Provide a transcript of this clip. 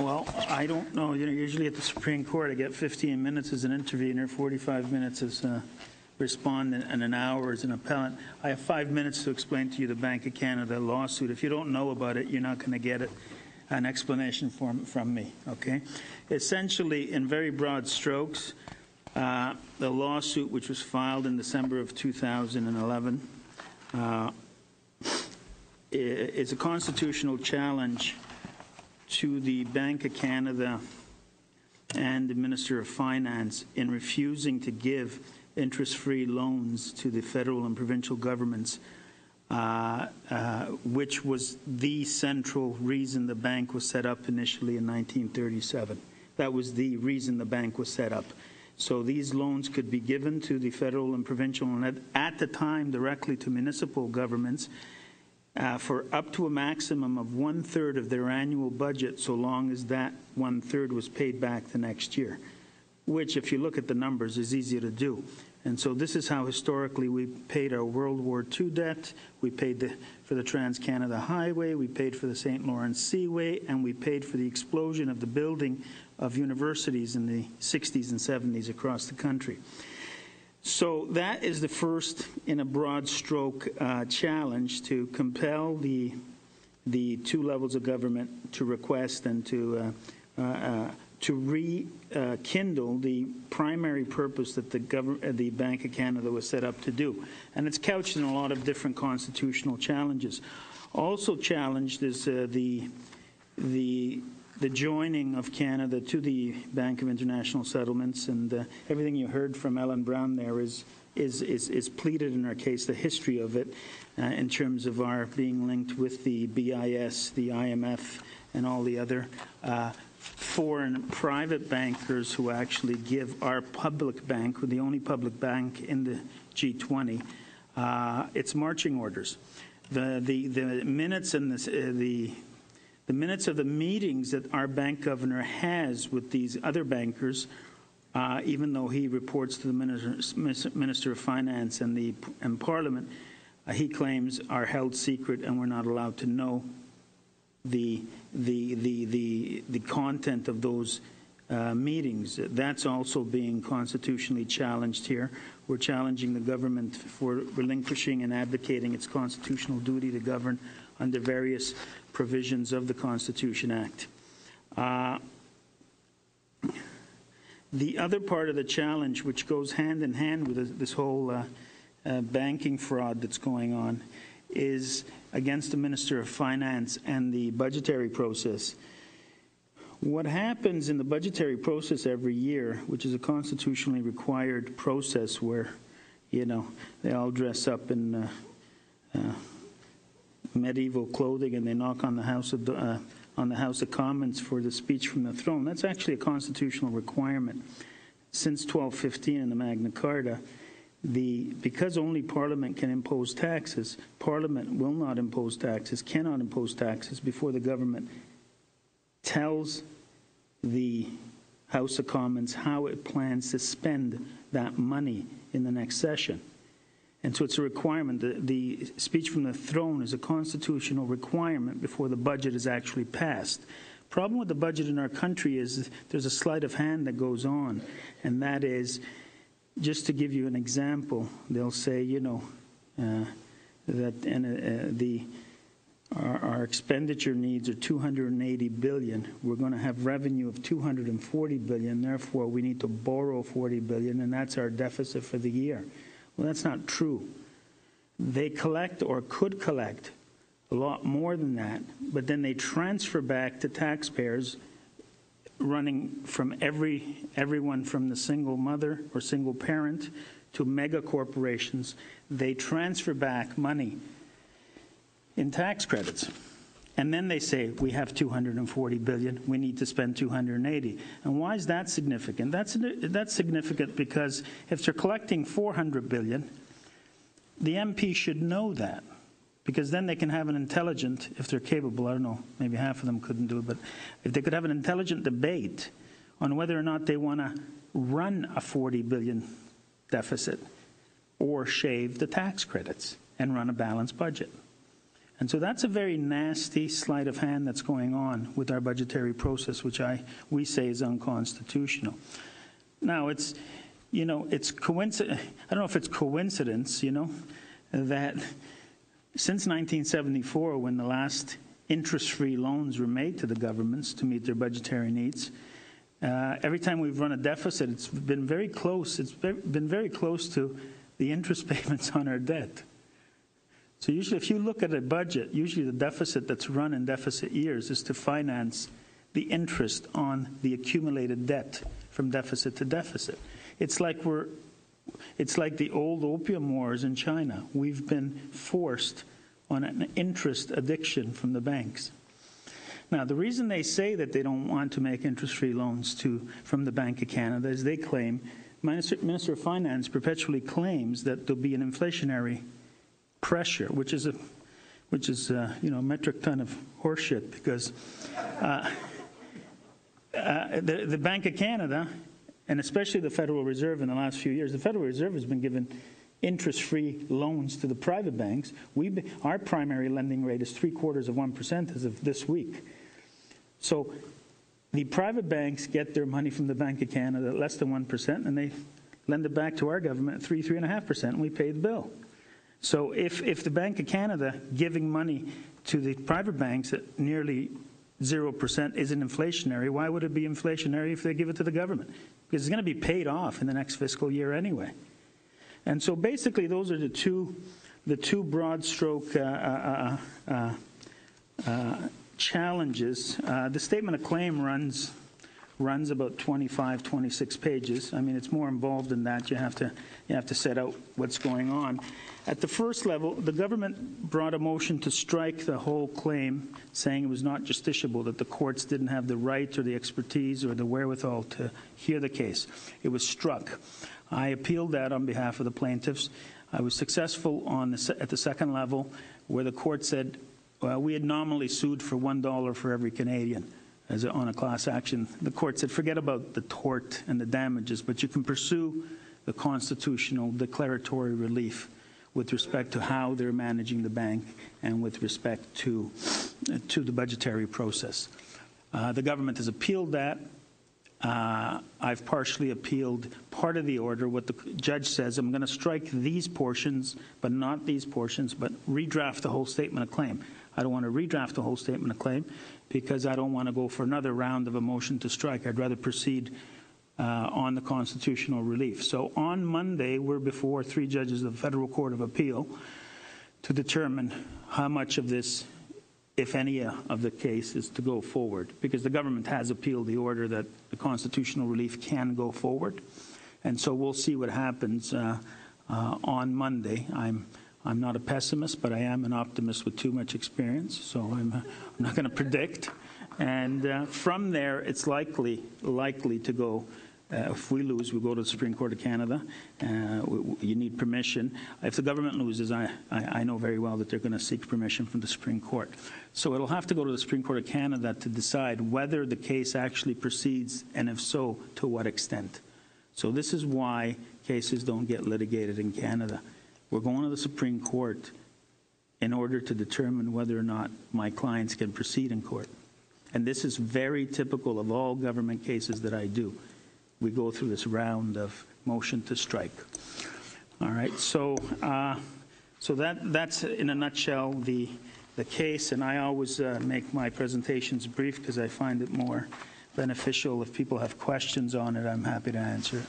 Well, I don't know. You know, usually at the Supreme Court, I get 15 minutes as an intervener, 45 minutes as a respondent, and an hour as an appellant. I have 5 minutes to explain to you the Bank of Canada lawsuit. If you don't know about it, you're not going to get an explanation from me, okay? Essentially, in very broad strokes, the lawsuit, which was filed in December of 2011, is a constitutional challenge to the Bank of Canada and the Minister of Finance in refusing to give interest-free loans to the federal and provincial governments, which was the central reason the bank was set up initially in 1937. That was the reason the bank was set up. So these loans could be given to the federal and provincial, and at the time directly to municipal governments, for up to a maximum of 1/3 of their annual budget, so long as that 1/3 was paid back the next year, which, if you look at the numbers, is easier to do. And so this is how historically we paid our World War II debt. We paid for the Trans-Canada Highway, we paid for the St. Lawrence Seaway, and we paid for the explosion of the building of universities in the 60s and 70s across the country. So that is the first, in a broad stroke, challenge to compel the two levels of government to request and to rekindle the primary purpose that the Bank of Canada was set up to do. And it's couched in a lot of different constitutional challenges. Also challenged is the joining of Canada to the Bank of International Settlements, and everything you heard from Ellen Brown there is pleaded in our case, the history of it, in terms of our being linked with the BIS, the IMF, and all the other foreign private bankers who actually give our public bank, the only public bank in the G20, its marching orders. The minutes and the minutes of the meetings that our bank governor has with these other bankers, even though he reports to the Minister of Finance and Parliament, he claims are held secret and we're not allowed to know the content of those meetings. That's also being constitutionally challenged here. We're challenging the government for relinquishing and advocating its constitutional duty to govern under various provisions of the Constitution Act. The other part of the challenge, which goes hand in hand with this whole banking fraud that's going on, is against the Minister of Finance and the budgetary process. What happens in the budgetary process every year, which is a constitutionally required process where, you know, they all dress up in medieval clothing and they knock on the House of Commons for the speech from the throne. That's actually a constitutional requirement. Since 1215 in the Magna Carta, because only Parliament can impose taxes, Parliament will not impose taxes, cannot impose taxes before the government tells the House of Commons how it plans to spend that money in the next session. And so it's a requirement. The speech from the throne is a constitutional requirement before the budget is actually passed. Problem with the budget in our country is there's a sleight of hand that goes on, and that is, just to give you an example, they'll say, you know, that our expenditure needs are $280 billion. We're going to have revenue of $240 billion. Therefore, we need to borrow $40 billion, and that's our deficit for the year. Well, that's not true. They collect or could collect a lot more than that, but then they transfer back to taxpayers, running from everyone from the single mother or single parent to mega corporations. They transfer back money in tax credits. And then they say, we have $240 billion, we need to spend $280. And why is that significant? That's significant because if they're collecting $400 billion, the MP should know that, because then they can have an intelligent, if they're capable, I don't know, maybe half of them couldn't do it, but if they could have an intelligent debate on whether or not they want to run a $40 billion deficit or shave the tax credits and run a balanced budget. And so that's a very nasty sleight of hand that's going on with our budgetary process, which we say is unconstitutional. Now, it's coincidence. I don't know if it's coincidence, that since 1974, when the last interest-free loans were made to the governments to meet their budgetary needs, every time we've run a deficit, it's been very close. It's been very close to the interest payments on our debt. So usually, if you look at a budget, usually the deficit that's run in deficit years is to finance the interest on the accumulated debt from deficit to deficit. It's like the old opium wars in China. We've been forced on an interest addiction from the banks. Now, the reason they say that they don't want to make interest-free loans from the Bank of Canada is they claim, Minister of Finance perpetually claims that there'll be an inflationary pressure, which is a metric ton of horseshit, because the Bank of Canada, and especially the Federal Reserve in the last few years, the Federal Reserve has been given interest-free loans to the private banks. Our primary lending rate is 0.75% as of this week. So the private banks get their money from the Bank of Canada at less than 1%, and they lend it back to our government at 3.5%, and we pay the bill. So if the Bank of Canada giving money to the private banks at nearly 0% isn't inflationary, why would it be inflationary if they give it to the government? Because it's going to be paid off in the next fiscal year anyway. And so basically those are the two broad stroke challenges. The statement of claim runs about 25, 26 pages. I mean, it's more involved than that. You have to set out what's going on. At the first level, the government brought a motion to strike the whole claim, saying it was not justiciable, that the courts didn't have the right or the expertise or the wherewithal to hear the case. It was struck. I appealed that on behalf of the plaintiffs. I was successful at the second level, where the court said, well, we had nominally sued for $1 for every Canadian on a class action. The court said, forget about the tort and the damages, but you can pursue the constitutional declaratory relief with respect to how they're managing the bank and with respect to the budgetary process. The government has appealed that. I've partially appealed part of the order. What the judge says, I'm going to strike these portions, but not these portions, but redraft the whole statement of claim. I don't want to redraft the whole statement of claim because I don't want to go for another round of a motion to strike. I'd rather proceed on the constitutional relief. So on Monday, we're before 3 judges of the Federal Court of Appeal to determine how much of this, if any of the case, is to go forward, because the government has appealed the order that the constitutional relief can go forward. And so we'll see what happens on Monday. I'm not a pessimist, but I am an optimist with too much experience, so I'm not going to predict. And from there, it's likely to go. If we lose, we go to the Supreme Court of Canada. You need permission. If the government loses, I know very well that they're going to seek permission from the Supreme Court. So it'll have to go to the Supreme Court of Canada to decide whether the case actually proceeds, and if so, to what extent. So this is why cases don't get litigated in Canada. We're going to the Supreme Court in order to determine whether or not my clients can proceed in court. And this is very typical of all government cases that I do. We go through this round of motion to strike. All right, so that's in a nutshell the case, and I always make my presentations brief because I find it more beneficial. If people have questions on it, I'm happy to answer it.